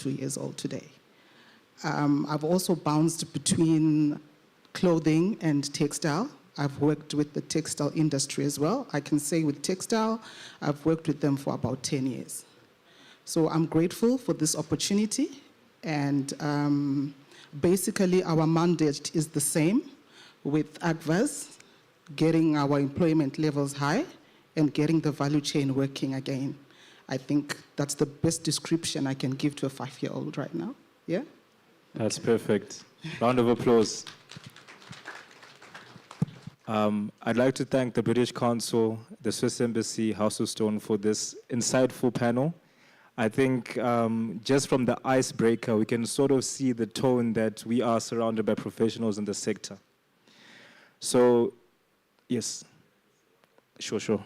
32 years old today. I've also bounced between clothing and textile. I've worked with the textile industry as well. I can say with textile, I've worked with them for about 10 years. So I'm grateful for this opportunity, and basically our mandate is the same with ACVAZ, getting our employment levels high and getting the value chain working again. I think that's the best description I can give to a 5-year-old right now. Yeah? That's perfect. Round of applause. I'd like to thank the British Council, the Swiss Embassy, House of Stone for this insightful panel. I think just from the icebreaker, we can sort of see the tone that we are surrounded by professionals in the sector. So, yes, sure.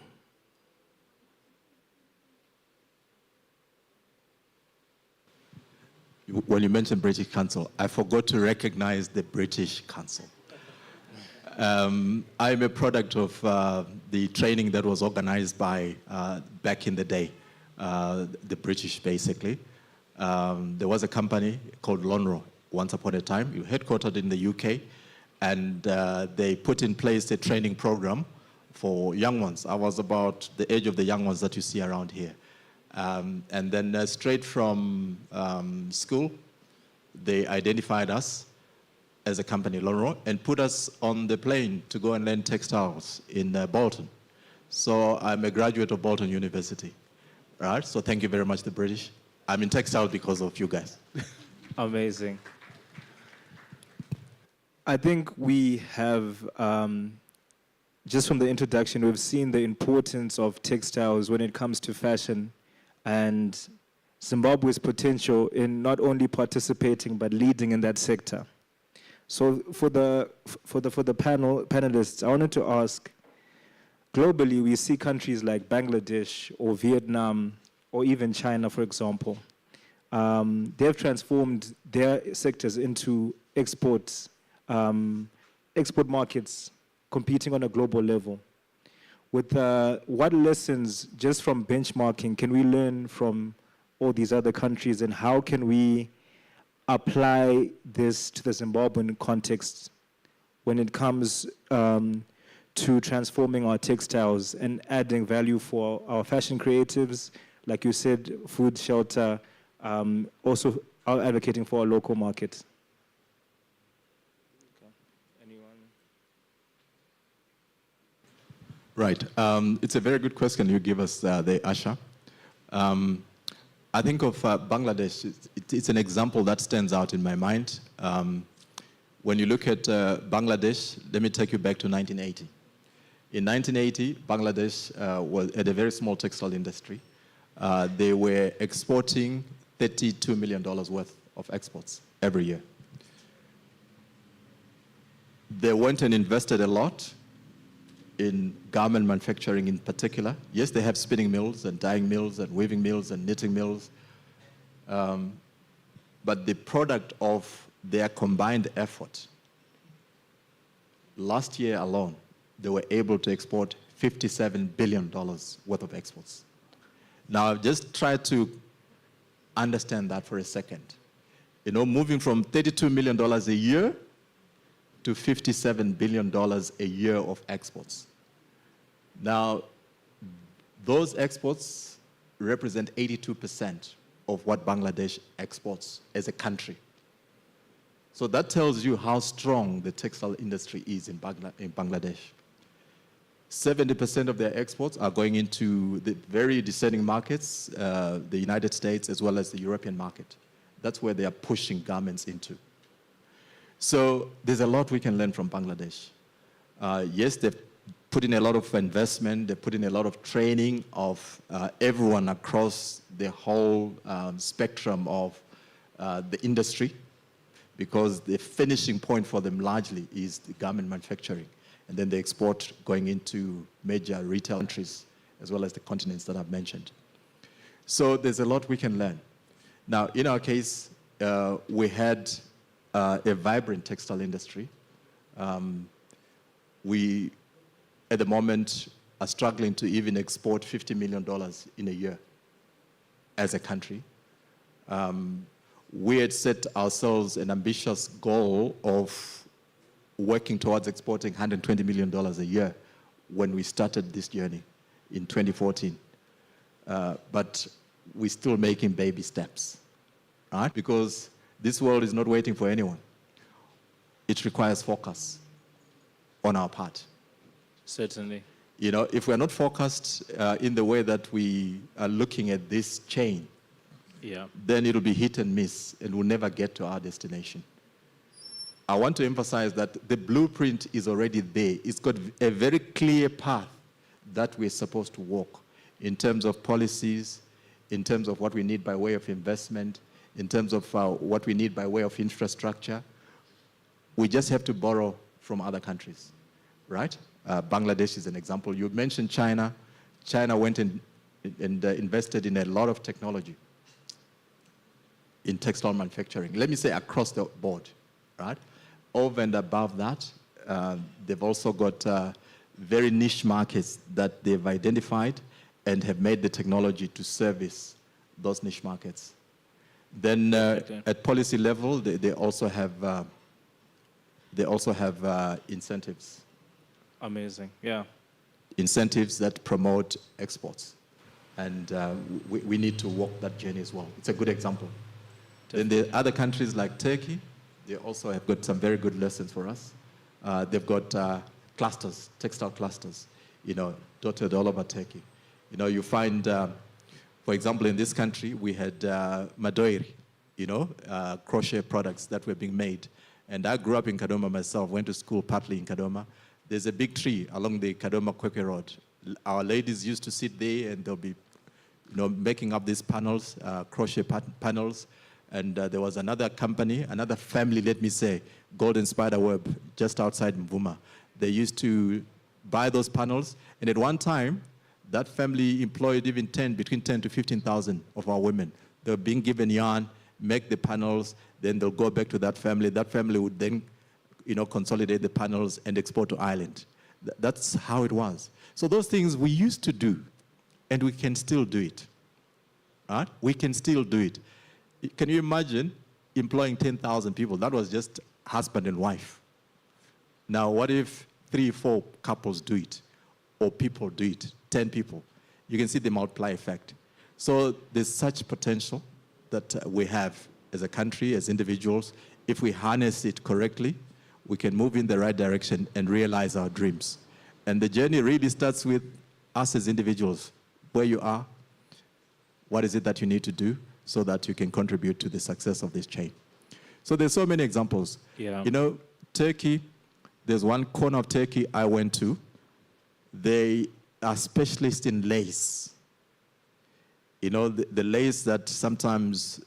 When you mentioned British Council, I forgot to recognize the British Council. I'm a product of the training that was organized by, back in the day, the British basically. There was a company called Lonro once upon a time, headquartered in the UK, and they put in place a training program for young ones. I was about the age of the young ones that you see around here. And then straight from school, they identified us as a company, Lonro, and put us on the plane to go and learn textiles in Bolton. So I'm a graduate of Bolton University, right? So thank you very much, the British. I'm in textile because of you guys. Amazing. I think we have, just from the introduction, we've seen the importance of textiles when it comes to fashion and Zimbabwe's potential in not only participating but leading in that sector. So for the panelists, I wanted to ask, globally we see countries like Bangladesh or Vietnam or even China, for example. They have transformed their sectors into export markets competing on a global level. With what lessons, just from benchmarking, can we learn from all these other countries, and how can we apply this to the Zimbabwean context when it comes to transforming our textiles and adding value for our fashion creatives, like you said, food, shelter, also advocating for a local market? Right. It's a very good question you give us there, Asha. I think of Bangladesh, it's an example that stands out in my mind. When you look at Bangladesh, let me take you back to 1980. In 1980, Bangladesh had a very small textile industry. They were exporting $32 million worth of exports every year. They went and invested a lot in garment manufacturing in particular. Yes, they have spinning mills and dyeing mills and weaving mills and knitting mills. But the product of their combined effort, last year alone, they were able to export $57 billion worth of exports. Now, just try to understand that for a second. You know, moving from $32 million a year to $57 billion a year of exports. Now, those exports represent 82% of what Bangladesh exports as a country. So that tells you how strong the textile industry is in Bangladesh. 70% of their exports are going into the very discerning markets, the United States as well as the European market. That's where they are pushing garments into. So there's a lot we can learn from Bangladesh. Yes, they've put in a lot of investment, they've put in a lot of training of everyone across the whole spectrum of the industry, because the finishing point for them largely is the garment manufacturing. And then the export going into major retail countries, as well as the continents that I've mentioned. So there's a lot we can learn. Now, in our case, we had a vibrant textile industry. We, at the moment, are struggling to even export $50 million in a year as a country. we had set ourselves an ambitious goal of working towards exporting $120 million a year when we started this journey in 2014. But we're still making baby steps, right? Because this world is not waiting for anyone. It requires focus on our part. Certainly. You know, if we're not focused in the way that we are looking at this chain, then it'll be hit and miss, and we'll never get to our destination. I want to emphasize that the blueprint is already there. It's got a very clear path that we're supposed to walk in terms of policies, in terms of what we need by way of investment, in terms of what we need by way of infrastructure. We just have to borrow from other countries, right? Bangladesh is an example. You mentioned China. China went and invested in a lot of technology in textile manufacturing. Let me say across the board, right? Over and above that, they've also got very niche markets that they've identified and have made the technology to service those niche markets. Then at policy level, they also have incentives. Amazing, yeah. Incentives that promote exports. And we need to walk that journey as well. It's a good example. Definitely. Then the other countries like Turkey, they also have got some very good lessons for us. They've got clusters, textile clusters, you know, dotted all over Turkey. You know, you find, for example, in this country, we had madoiri, you know, crochet products that were being made. And I grew up in Kadoma myself, went to school partly in Kadoma. There's a big tree along the Kadoma-Kwekwe Road. Our ladies used to sit there and they'll be, you know, making up these panels, crochet panels. And there was another company, another family, let me say, Golden Spider Web, just outside Mvuma. They used to buy those panels. And at one time, that family employed even between 10 to 15,000 of our women. They were being given yarn, make the panels, then they'll go back to that family. That family would then, you know, consolidate the panels and export to Ireland. That's how it was. So those things we used to do, and we can still do it. Right? We can still do it. Can you imagine employing 10,000 people? That was just husband and wife. Now, what if 3 or 4 couples do it, or people do it, 10 people? You can see the multiply effect. So there's such potential that we have as a country, as individuals. If we harness it correctly, we can move in the right direction and realize our dreams. And the journey really starts with us as individuals. Where you are, what is it that you need to do so that you can contribute to the success of this chain. So there's so many examples. Yeah. You know, Turkey, there's one corner of Turkey I went to. They are specialists in lace. You know, the lace that sometimes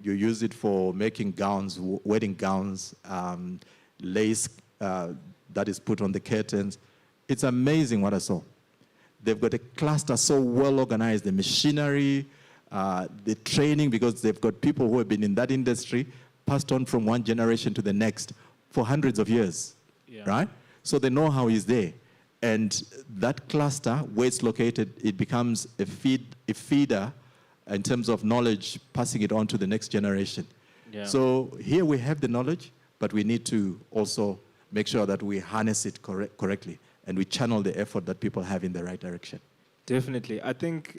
you use it for making gowns, wedding gowns, lace that is put on the curtains. It's amazing what I saw. They've got a cluster so well organized, the machinery, the training, because they've got people who have been in that industry, passed on from one generation to the next for hundreds of years, right? So the know-how is there. And that cluster, where it's located, it becomes a feeder in terms of knowledge, passing it on to the next generation. Yeah. So here we have the knowledge, but we need to also make sure that we harness it correctly and we channel the effort that people have in the right direction. Definitely. I think,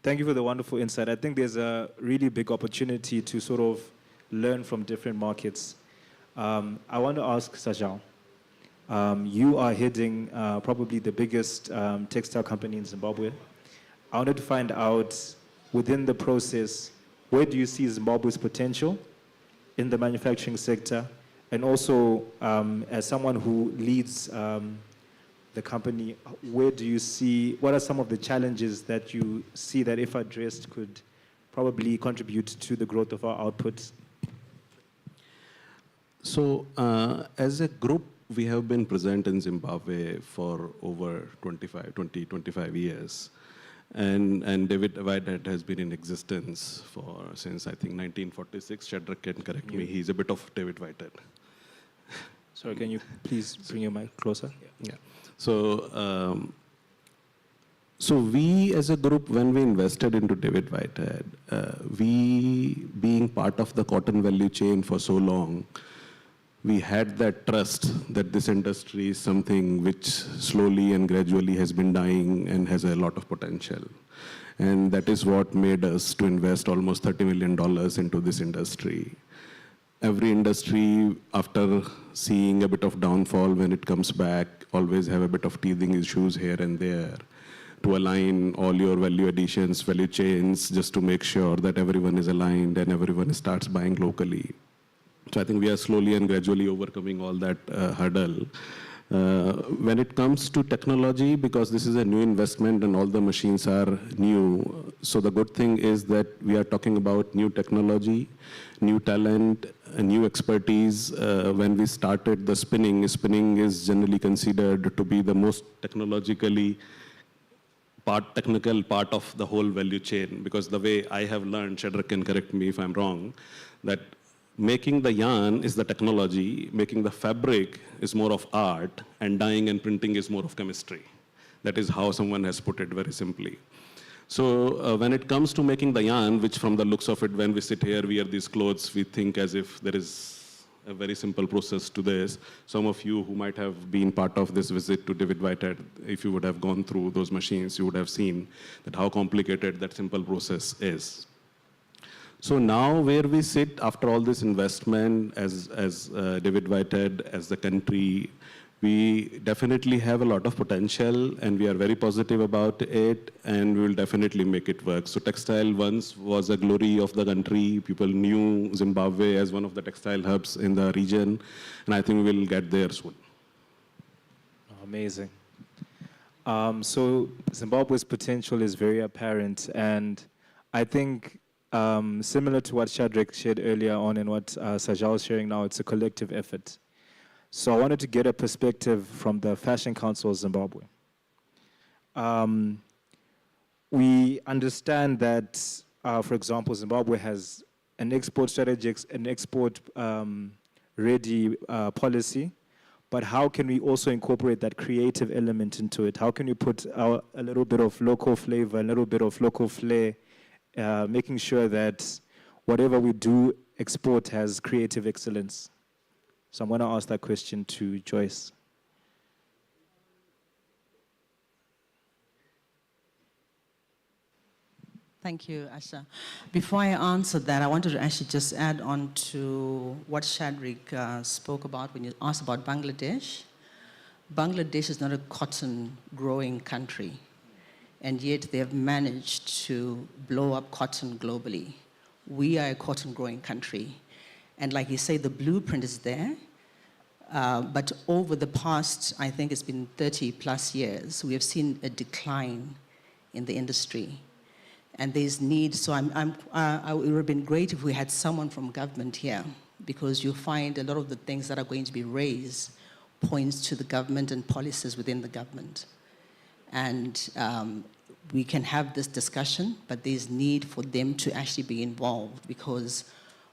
thank you for the wonderful insight. I think there's a really big opportunity to sort of learn from different markets. I want to ask Sajal, you are heading probably the biggest textile company in Zimbabwe. I wanted to find out, within the process, where do you see Zimbabwe's potential in the manufacturing sector? And also, as someone who leads the company, where do you see, what are some of the challenges that you see that, if addressed, could probably contribute to the growth of our output? So, as a group, we have been present in Zimbabwe for over 25 years. And David Whitehead has been in existence since I think 1946. Shadreck can correct me. He's a bit of David Whitehead. Sorry, can you please bring your mic closer? Yeah. So So we as a group, when we invested into David Whitehead, we being part of the cotton value chain for so long, we had that trust that this industry is something which slowly and gradually has been dying and has a lot of potential. And that is what made us to invest almost $30 million into this industry. Every industry, after seeing a bit of downfall when it comes back, always have a bit of teething issues here and there, to align all your value additions, value chains, just to make sure that everyone is aligned and everyone starts buying locally. So I think we are slowly and gradually overcoming all that hurdle. When it comes to technology, because this is a new investment and all the machines are new, so the good thing is that we are talking about new technology, new talent, new expertise. When we started the spinning is generally considered to be the most technically technical part of the whole value chain, because the way I have learned, Shadreck can correct me if I'm wrong, that making the yarn is the technology, making the fabric is more of art, and dyeing and printing is more of chemistry. That is how someone has put it very simply. So when it comes to making the yarn, which from the looks of it, when we sit here, wear these clothes, we think as if there is a very simple process to this. Some of you who might have been part of this visit to David Whitehead, if you would have gone through those machines, you would have seen that how complicated that simple process is. So now where we sit after all this investment as David Whitehead, as the country, we definitely have a lot of potential and we are very positive about it and we will definitely make it work. So textile once was a glory of the country. People knew Zimbabwe as one of the textile hubs in the region, and I think we will get there soon. Amazing. So Zimbabwe's potential is very apparent, and I think similar to what Shadreck shared earlier on and what Sajal is sharing now, it's a collective effort. So I wanted to get a perspective from the Fashion Council of Zimbabwe. We understand that, for example, Zimbabwe has an export strategy, an export ready policy, but how can we also incorporate that creative element into it? How can we put a little bit of local flavor, a little bit of local flair, making sure that whatever we do export has creative excellence? So I'm going to ask that question to Joyce. Thank you, Asha. Before I answer that, I wanted to actually just add on to what Shadreck spoke about when you asked about Bangladesh. Bangladesh is not a cotton-growing country, and yet they have managed to blow up cotton globally. We are a cotton-growing country. And like you say, the blueprint is there, but over the past, I think it's been 30 plus years, we have seen a decline in the industry. And there's need, so it would have been great if we had someone from government here, because you'll find a lot of the things that are going to be raised points to the government and policies within the government. And we can have this discussion, but there's need for them to actually be involved, because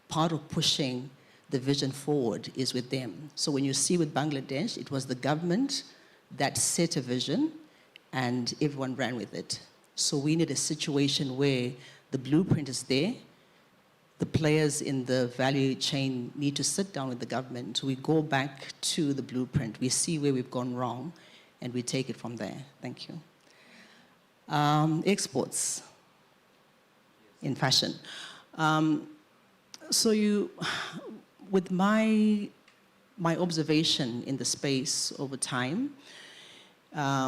part of pushing the vision forward is with them. So when you see with Bangladesh, it was the government that set a vision and everyone ran with it. So we need a situation where the blueprint is there, the players in the value chain need to sit down with the government. We go back to the blueprint, we see where we've gone wrong, and we take it from there. Thank you. Exports in fashion. So with my observation in the space over time,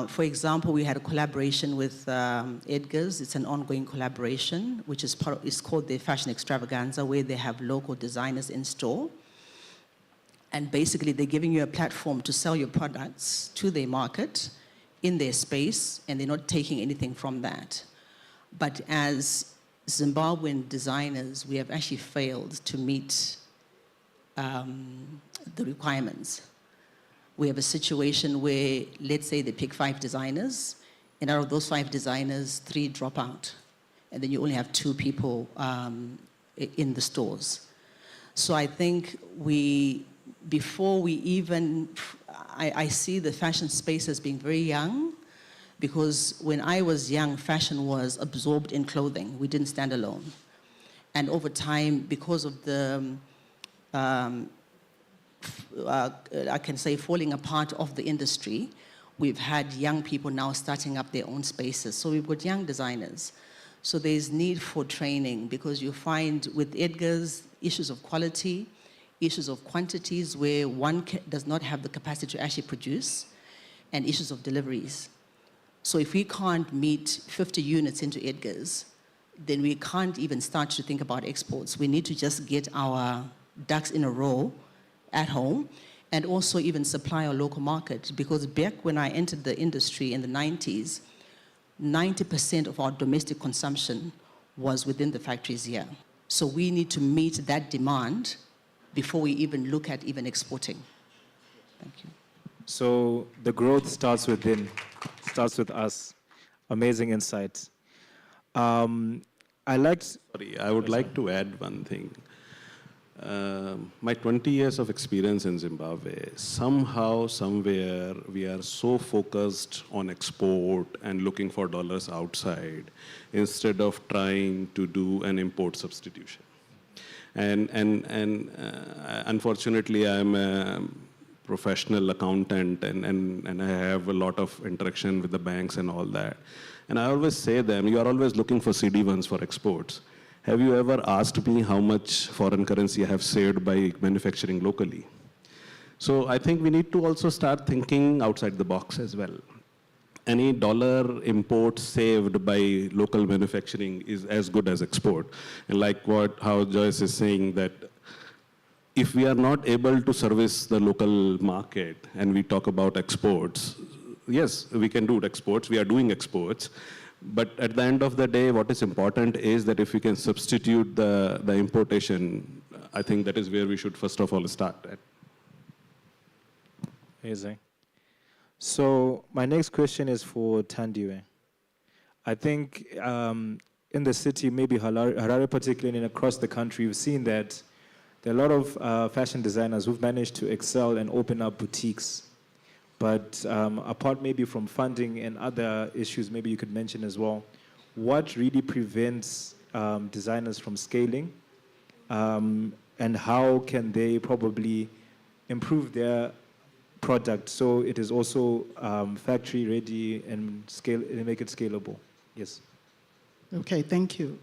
for example, we had a collaboration with Edgar's. It's an ongoing collaboration, which is it's called the Fashion Extravaganza, where they have local designers in store. And basically, they're giving you a platform to sell your products to their market in their space, and they're not taking anything from that. But as Zimbabwean designers, we have actually failed to meet the requirements. We have a situation where, let's say they pick 5 designers, and out of those 5 designers, 3 drop out. And then you only have 2 people in the stores. So I think before we even, I see the fashion space as being very young. Because when I was young, fashion was absorbed in clothing. We didn't stand alone. And over time, because of the, I can say, falling apart of the industry, we've had young people now starting up their own spaces. So we've got young designers. So there's need for training, because you find with Edgar's issues of quality, issues of quantities where one does not have the capacity to actually produce, and issues of deliveries. So if we can't meet 50 units into Edgar's, then we can't even start to think about exports. We need to just get our ducks in a row at home, and also even supply our local market. Because back when I entered the industry in the 90s, 90% of our domestic consumption was within the factories here. So we need to meet that demand before we even look at even exporting. Thank you. So the growth starts within, starts with us. Amazing insight. I would like to add one thing. My 20 years of experience in Zimbabwe, somehow, somewhere, we are so focused on export and looking for dollars outside instead of trying to do an import substitution. And unfortunately, I'm a professional accountant and I have a lot of interaction with the banks and all that. And I always say them, you are always looking for CD1s for exports. Have you ever asked me how much foreign currency I have saved by manufacturing locally? So I think we need to also start thinking outside the box as well. Any dollar import saved by local manufacturing is as good as export. And like how Joyce is saying, that if we are not able to service the local market and we talk about exports, yes, we can do exports, we are doing exports, but at the end of the day, what is important is that if we can substitute the importation, I think that is where we should first of all start at. Amazing. So my next question is for Thandiwe. I think in the city, maybe Harare particularly, and across the country, we've seen that there are a lot of fashion designers who've managed to excel and open up boutiques. But apart maybe from funding and other issues, maybe you could mention as well, what really prevents designers from scaling, and how can they probably improve their product so it is also factory ready and make it scalable? Yes. Okay, thank you.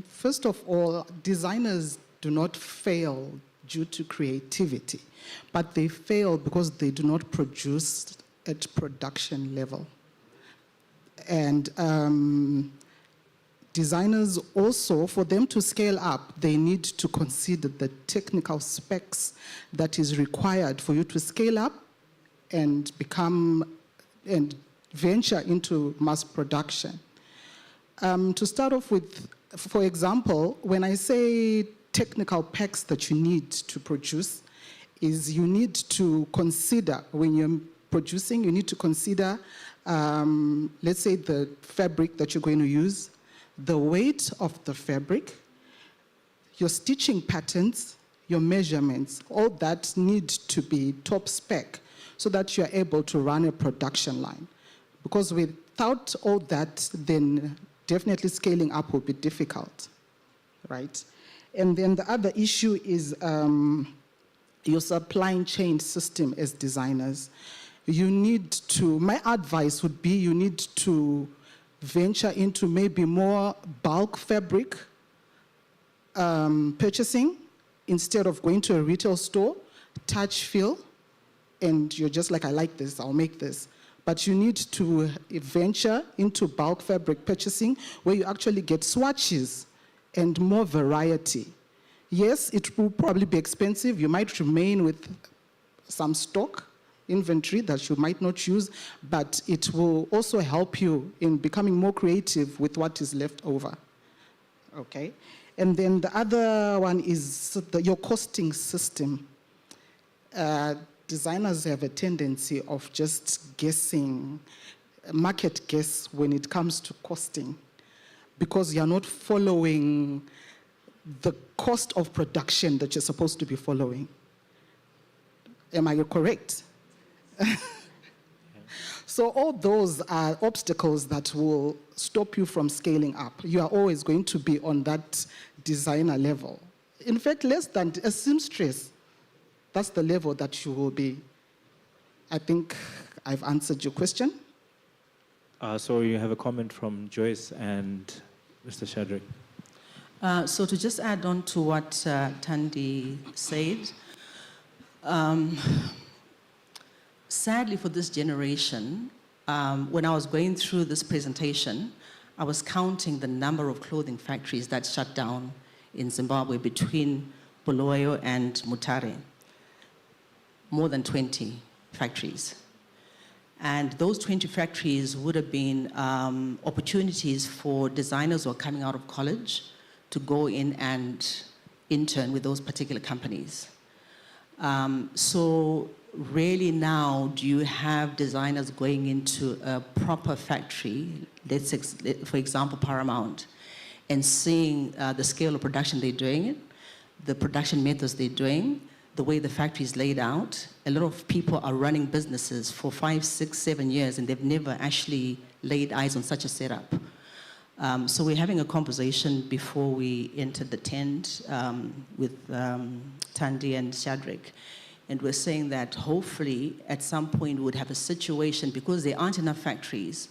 First of all, designers do not fail due to creativity, but they fail because they do not produce at production level. And designers also, for them to scale up, they need to consider the technical specs that is required for you to scale up and venture into mass production. To start off with, for example, when I say technical packs that you need to produce, is you need to consider, when you're producing, you need to consider, let's say, the fabric that you're going to use, the weight of the fabric, your stitching patterns, your measurements, all that need to be top spec so that you're able to run a production line. Because without all that, then definitely scaling up will be difficult, right? And then the other issue is your supply chain system as designers. You need to, my advice would be you need to venture into maybe more bulk fabric purchasing instead of going to a retail store, touch feel, and you're just like, I like this, I'll make this. But you need to venture into bulk fabric purchasing where you actually get swatches and more variety. Yes, it will probably be expensive. You might remain with some stock inventory that you might not use, but it will also help you in becoming more creative with what is left over. Okay? And then the other one is your costing system. Designers have a tendency of just guessing, market guess when it comes to costing, because you're not following the cost of production that you're supposed to be following. Am I correct? So all those are obstacles that will stop you from scaling up. You are always going to be on that designer level. In fact, less than a seamstress, that's the level that you will be. I think I've answered your question. So you have a comment from Joyce and Mr. Shadreck. So to just add on to what Thandi said, sadly for this generation, when I was going through this presentation, I was counting the number of clothing factories that shut down in Zimbabwe between Bulawayo and Mutare. More than 20 factories. And those 20 factories would have been opportunities for designers who are coming out of college to go in and intern with those particular companies. So rarely now do you have designers going into a proper factory, let's say, for example, Paramount, and seeing the scale of production they're doing, the production methods they're doing, the way the factory is laid out. A lot of people are running businesses for 5, 6, 7 years, and they've never actually laid eyes on such a setup. So we're having a conversation before we entered the tent with Thandi and Shadreck, and we're saying that hopefully at some point we would have a situation, because there aren't enough factories,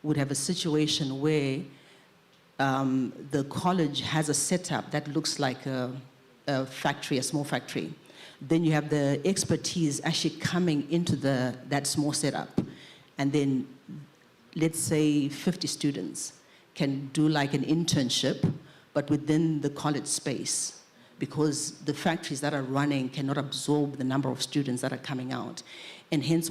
would have a situation where the college has a setup that looks like a factory, a small factory. Then you have the expertise actually coming into that small setup. And then, let's say 50 students can do like an internship, but within the college space, because the factories that are running cannot absorb the number of students that are coming out. And hence,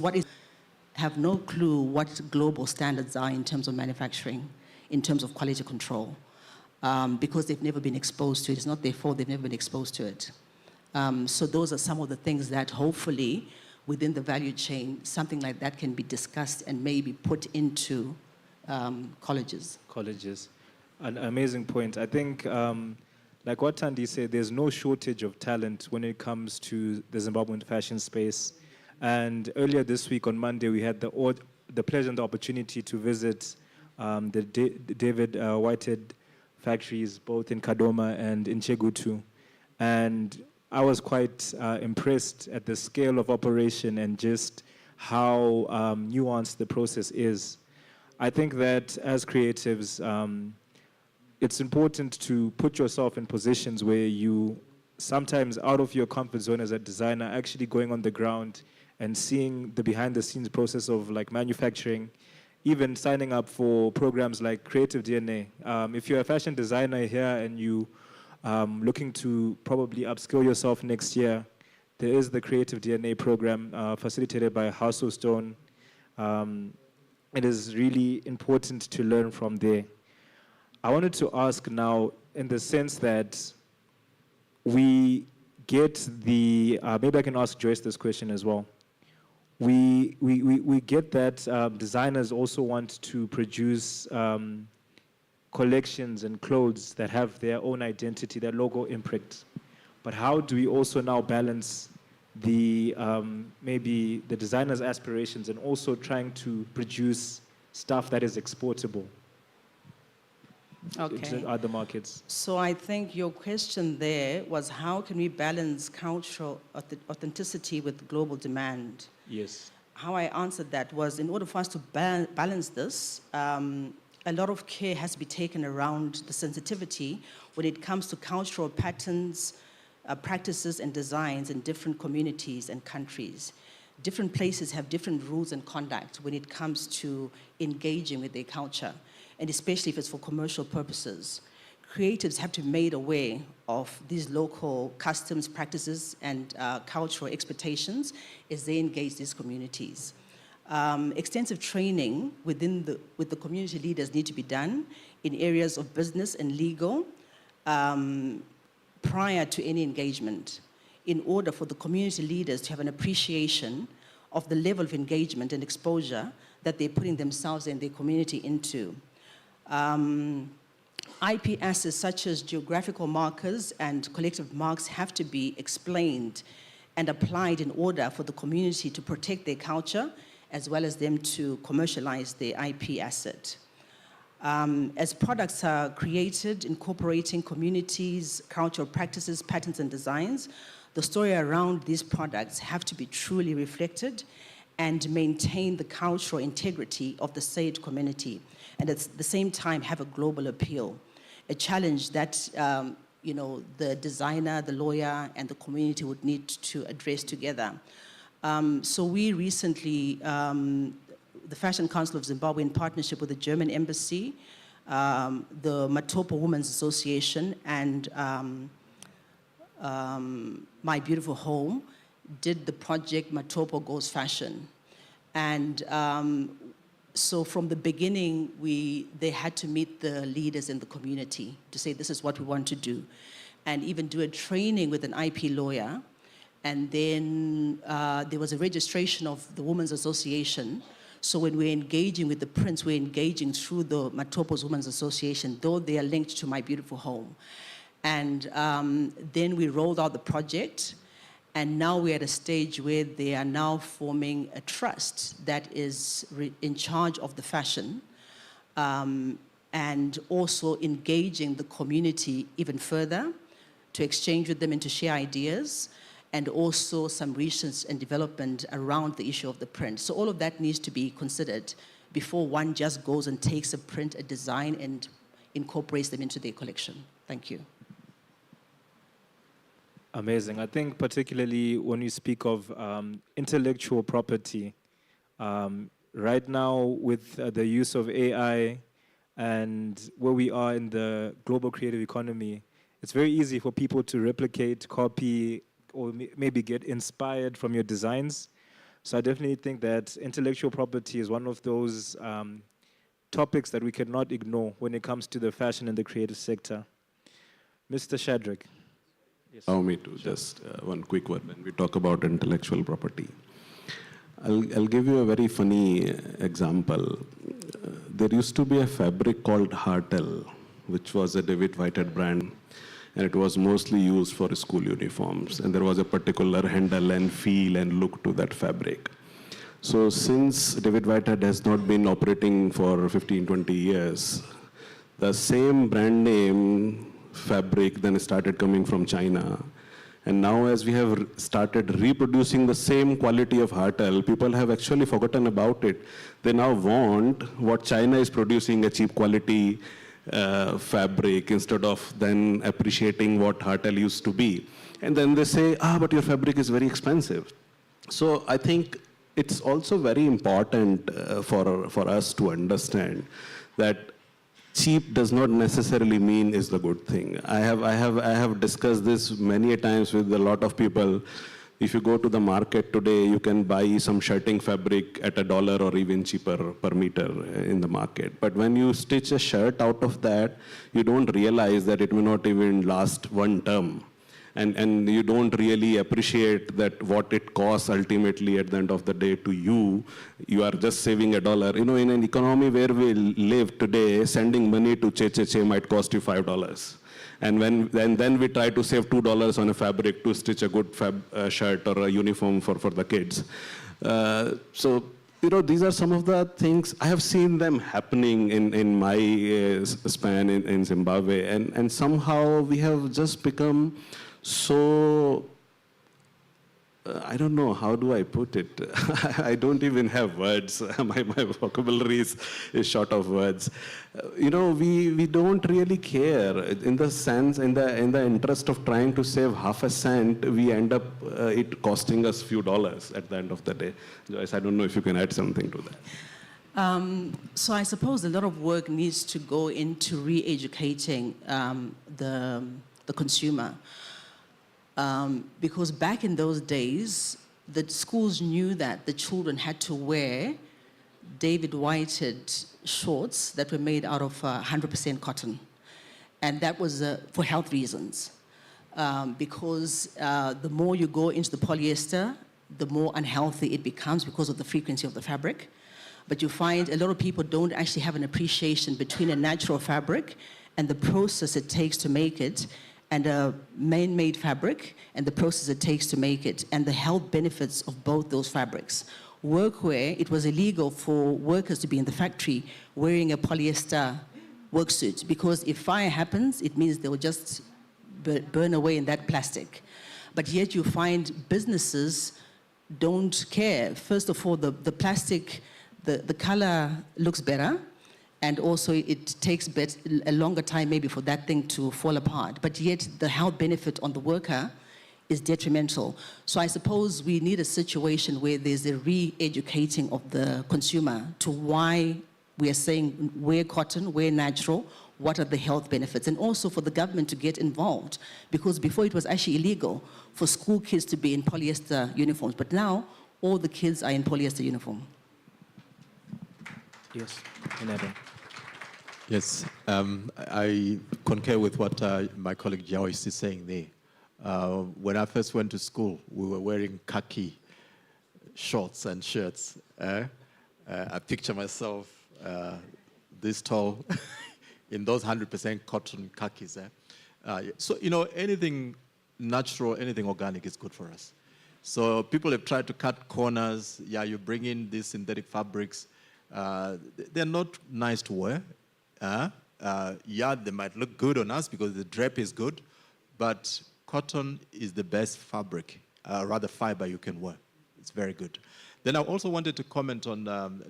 have no clue what global standards are in terms of manufacturing, in terms of quality control, because they've never been exposed to it. It's not their fault, they've never been exposed to it. So those are some of the things that hopefully within the value chain, something like that can be discussed and maybe put into colleges. An amazing point. I think, like what Thandi said, there's no shortage of talent when it comes to the Zimbabwean fashion space. And earlier this week on Monday, we had the pleasure and the opportunity to visit the David Whitehead factories, both in Kadoma and in Chegutu. And I was quite impressed at the scale of operation and just how nuanced the process is. I think that as creatives, it's important to put yourself in positions where you, sometimes out of your comfort zone as a designer, actually going on the ground and seeing the behind-the-scenes process of like manufacturing, even signing up for programs like Creative DNA. If you're a fashion designer here and you looking to probably upskill yourself next year, there is the Creative DNA program facilitated by Haus. It is really important to learn from there. I wanted to ask now, in the sense that we get the, maybe I can ask Joyce this question as well. We get that designers also want to produce collections and clothes that have their own identity, their logo imprint. But how do we also now balance the maybe the designer's aspirations and also trying to produce stuff that is exportable to other markets? So I think your question there was, how can we balance cultural authenticity with global demand? Yes. How I answered that was, in order for us to balance this, a lot of care has to be taken around the sensitivity when it comes to cultural patterns, practices and designs in different communities and countries. Different places have different rules and conduct when it comes to engaging with their culture, and especially if it's for commercial purposes. Creatives have to be made aware of these local customs, practices, and cultural expectations as they engage these communities. Extensive training with the community leaders need to be done in areas of business and legal prior to any engagement, in order for the community leaders to have an appreciation of the level of engagement and exposure that they're putting themselves and their community into. IP assets such as geographical markers and collective marks have to be explained and applied in order for the community to protect their culture as well as them to commercialize their IP asset. As products are created, incorporating communities, cultural practices, patterns, and designs, the story around these products have to be truly reflected and maintain the cultural integrity of the said community, and at the same time have a global appeal, a challenge that the designer, the lawyer, and the community would need to address together. So we recently, the Fashion Council of Zimbabwe, in partnership with the German Embassy, the Matopo Women's Association, and My Beautiful Home, did the project Matopo Goes Fashion. And so from the beginning, they had to meet the leaders in the community to say, this is what we want to do. And even do a training with an IP lawyer. And then there was a registration of the Women's Association. So when we're engaging with the prints, we're engaging through the Matopo's Women's Association, though they are linked to My Beautiful Home. And then we rolled out the project. And now we're at a stage where they are now forming a trust that is in charge of the fashion, and also engaging the community even further to exchange with them and to share ideas, and also some research and development around the issue of the print. So all of that needs to be considered before one just goes and takes a print, a design, and incorporates them into their collection. Thank you. Amazing. I think particularly when you speak of intellectual property, right now with the use of AI and where we are in the global creative economy, it's very easy for people to replicate, copy, or maybe get inspired from your designs. So I definitely think that intellectual property is one of those topics that we cannot ignore when it comes to the fashion and the creative sector. Mr. Shadreck. Yes. Allow me to just one quick word when we talk about intellectual property. I'll give you a very funny example. There used to be a fabric called Hartel, which was a David Whitehead brand, and it was mostly used for school uniforms. And there was a particular handle and feel and look to that fabric. So since David Whitehead has not been operating for 15, 20 years, the same brand name fabric then started coming from China. And now as we have started reproducing the same quality of Hartel, people have actually forgotten about it. They now want what China is producing, a cheap quality fabric, instead of then appreciating what Hartel used to be. And then they say, but your fabric is very expensive. So I think it's also very important for us to understand that cheap does not necessarily mean is the good thing. I have discussed this many a times with a lot of people. If you go to the market today, you can buy some shirting fabric at $1 or even cheaper per meter in the market. But when you stitch a shirt out of that, you don't realize that it may not even last one term. And you don't really appreciate that what it costs ultimately at the end of the day to you. You are just saving $1. You know, in an economy where we live today, sending money to Che might cost you $5. And then we try to save $2 on a fabric to stitch a good shirt or a uniform for the kids. So, you know, these are some of the things I have seen them happening in my span in Zimbabwe. And somehow we have just become so, I don't know, how do I put it? I don't even have words. My vocabulary is short of words. You know, we don't really care. In the sense, in the interest of trying to save half a cent, we end up it costing us few dollars at the end of the day. Joyce, I don't know if you can add something to that. So I suppose a lot of work needs to go into re-educating the consumer. Because back in those days, the schools knew that the children had to wear David Whitehead shorts that were made out of 100% cotton. And that was for health reasons. Because the more you go into the polyester, the more unhealthy it becomes because of the frequency of the fabric. But you find a lot of people don't actually have an appreciation between a natural fabric and the process it takes to make it, and a man-made fabric and the process it takes to make it, and the health benefits of both those fabrics. workwear, it was illegal for workers to be in the factory wearing a polyester work suit, because if fire happens, it means they will just burn away in that plastic. But yet you find businesses don't care. First of all, the plastic, the color looks better, and also it takes a longer time maybe for that thing to fall apart. But yet the health benefit on the worker is detrimental. So I suppose we need a situation where there's a re-educating of the consumer to why we are saying wear cotton, wear natural, what are the health benefits? And also for the government to get involved, because before it was actually illegal for school kids to be in polyester uniforms, but now all the kids are in polyester uniform. Yes, and Adam. Yes, I concur with what my colleague Joyce is saying there. When I first went to school, we were wearing khaki shorts and shirts. I picture myself this tall in those 100% cotton khakis. So, you know, anything natural, anything organic is good for us. So people have tried to cut corners. Yeah, you bring in these synthetic fabrics. They're not nice to wear. Yeah, they might look good on us because the drape is good, but cotton is the best fabric, rather fiber you can wear. It's very good. Then I also wanted to comment on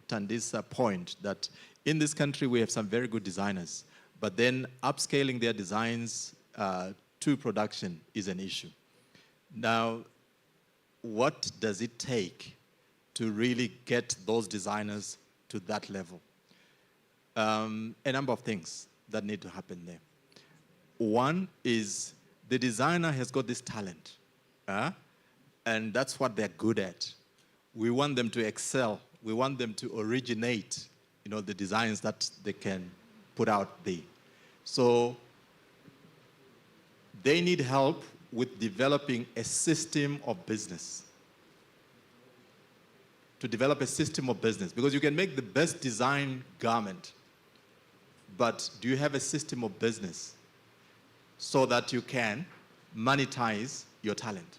Thandiwe's point that in this country we have some very good designers, but then upscaling their designs to production is an issue. Now, what does it take to really get those designers to that level? A number of things that need to happen there. One is the designer has got this talent, and that's what they're good at. We want them to excel. We want them to originate, you know, the designs that they can put out there. So they need help with developing a system of business. To develop a system of business, because you can make the best design garment, but do you have a system of business so that you can monetize your talent?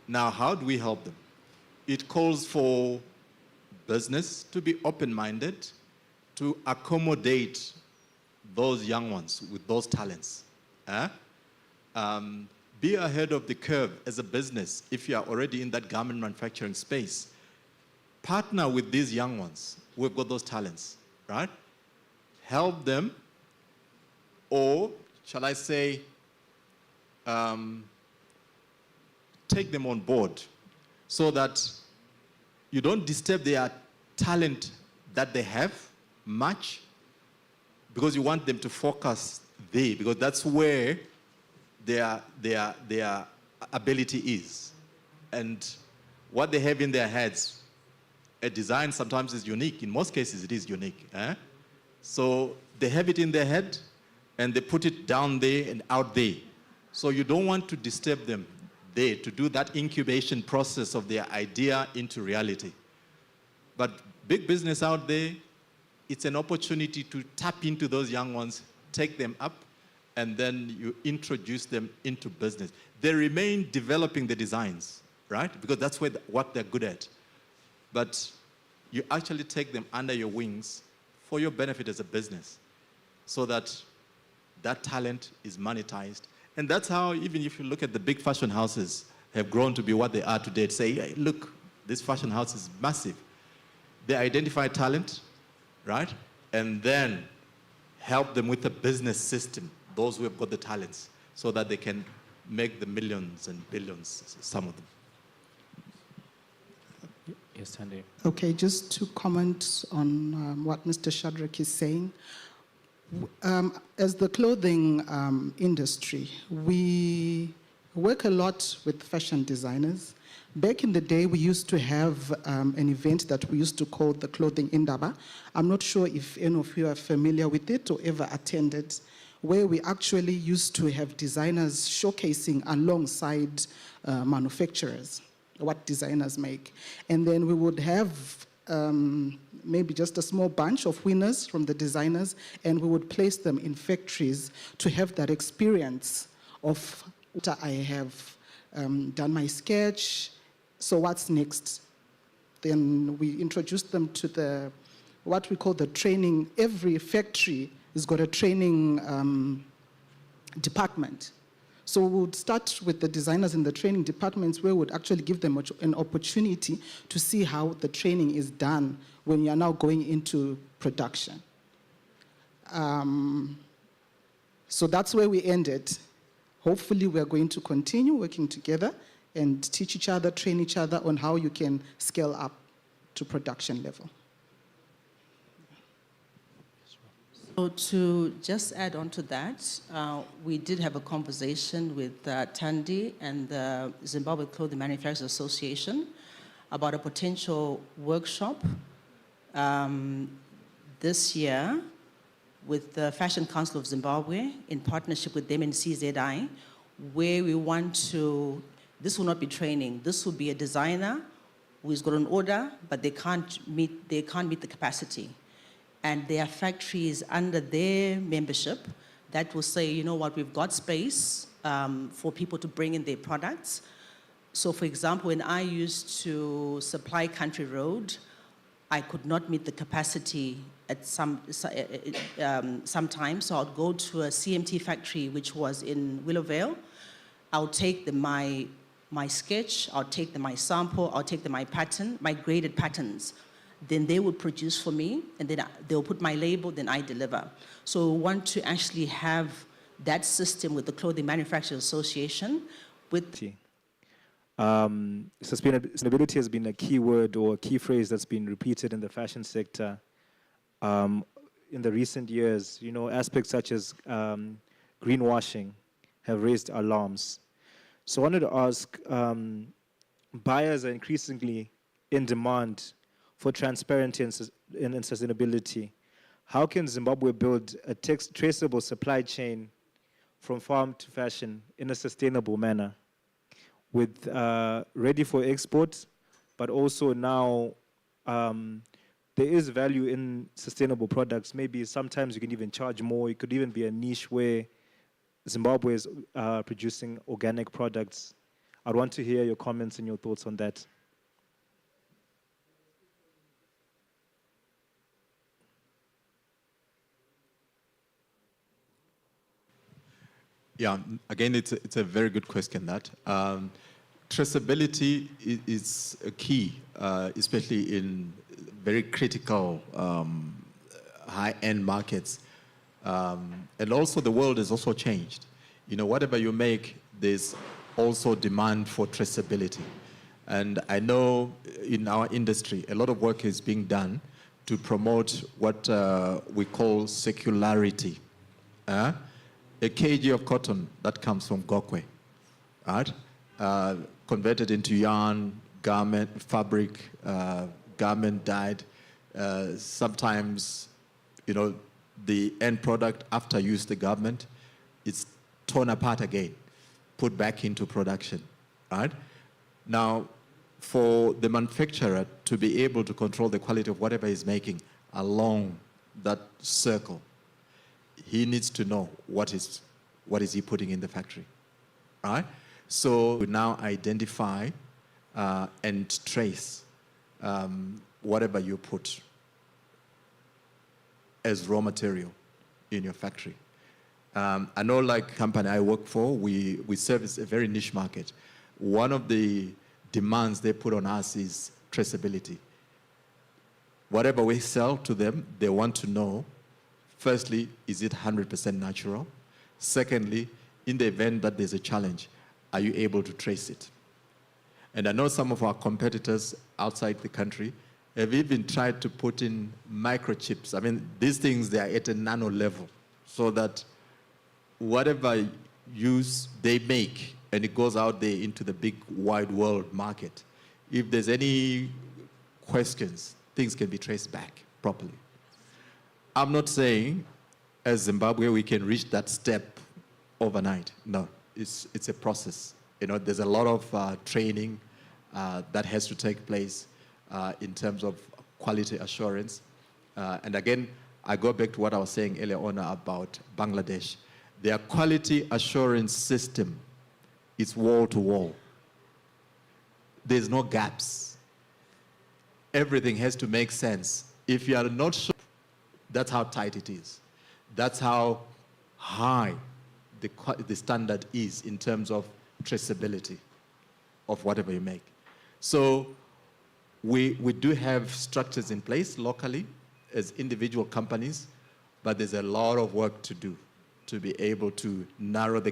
Now, how do we help them? It calls for business to be open-minded, to accommodate those young ones with those talents. Be ahead of the curve as a business if you are already in that garment manufacturing space. Partner with these young ones who have got those talents, right? Help them, or shall I say, take them on board so that you don't disturb their talent that they have much, because you want them to focus there, because that's where their ability is. And what they have in their heads, a design sometimes is unique. In most cases, it is unique. So they have it in their head, and they put it down there and out there. So you don't want to disturb them there to do that incubation process of their idea into reality. But big business out there, it's an opportunity to tap into those young ones, take them up, and then you introduce them into business. They remain developing the designs, right? Because that's what they're good at. But you actually take them under your wings for your benefit as a business, so that that talent is monetized. And that's how, even if you look at the big fashion houses, have grown to be what they are today. Say, hey, look, this fashion house is massive. They identify talent, right? And then help them with a business system, those who have got the talents, so that they can make the millions and billions, some of them. Yes, Thandiwe. Okay, just to comment on what Mr. Shadreck is saying. As the clothing industry, we work a lot with fashion designers. Back in the day, we used to have an event that we used to call the Clothing Indaba. I'm not sure if any of you are familiar with it or ever attended, where we actually used to have designers showcasing alongside manufacturers what designers make. And then we would have maybe just a small bunch of winners from the designers, and we would place them in factories to have that experience of I have done my sketch, So what's next? Then we introduced them to what we call the training. Every factory has got a training department. So we would start with the designers in the training departments, where we would actually give them an opportunity to see how the training is done when you're now going into production. So that's where we ended. Hopefully we're going to continue working together and teach each other, train each other on how you can scale up to production level. So to just add on to that, we did have a conversation with Thandiwe and the Zimbabwe Clothing Manufacturers Association about a potential workshop this year with the Fashion Council of Zimbabwe in partnership with them and CZI, where we want to, this will not be training, this will be a designer who's got an order, but they can't meet the capacity. And there are factories under their membership that will say, you know what, we've got space for people to bring in their products. So for example, when I used to supply Country Road, I could not meet the capacity at sometimes, so I'd go to a CMT factory, which was in Willowvale. I'll take my sketch, I'll take my sample, I'll take my pattern, my graded patterns. Then they will produce for me, and then they'll put my label, then I deliver. So we want to actually have that system with the Clothing Manufacturers Association. Sustainability has been a key word or a key phrase that's been repeated in the fashion sector in the recent years. You know, aspects such as greenwashing have raised alarms. So I wanted to ask, buyers are increasingly in demand for transparency and sustainability. How can Zimbabwe build a traceable supply chain from farm to fashion in a sustainable manner, with ready for export, but also now there is value in sustainable products. Maybe sometimes you can even charge more. It could even be a niche where Zimbabwe is producing organic products. I'd want to hear your comments and your thoughts on that. Yeah, again, it's a very good question, that. Traceability is a key, especially in very critical high-end markets. And also the world has also changed. You know, whatever you make, there's also demand for traceability. And I know in our industry, a lot of work is being done to promote what we call circularity. A kg of cotton that comes from Gokwe, right? Converted into yarn, garment, fabric, garment dyed. Sometimes, you know, the end product after use the garment, it's torn apart again, put back into production, right? Now, for the manufacturer to be able to control the quality of whatever he's making along that circle, he needs to know what is he putting in the factory, right? So we now identify and trace whatever you put as raw material in your factory. I know, like company I work for, we service a very niche market. One of the demands they put on us is traceability. Whatever we sell to them, they want to know, firstly, is it 100% natural? Secondly, in the event that there's a challenge, are you able to trace it? And I know some of our competitors outside the country have even tried to put in microchips. I mean, these things, they are at a nano level, so that whatever use they make, and it goes out there into the big wide world market, if there's any questions, things can be traced back properly. I'm not saying, as Zimbabwe, we can reach that step overnight. No, it's a process. You know, there's a lot of training that has to take place in terms of quality assurance. And again, I go back to what I was saying earlier on about Bangladesh. Their quality assurance system is wall to wall. there's no gaps. Everything has to make sense. If you are not sure, that's how tight it is. That's how high the standard is in terms of traceability of whatever you make. So we do have structures in place locally as individual companies, but there's a lot of work to do to be able to narrow the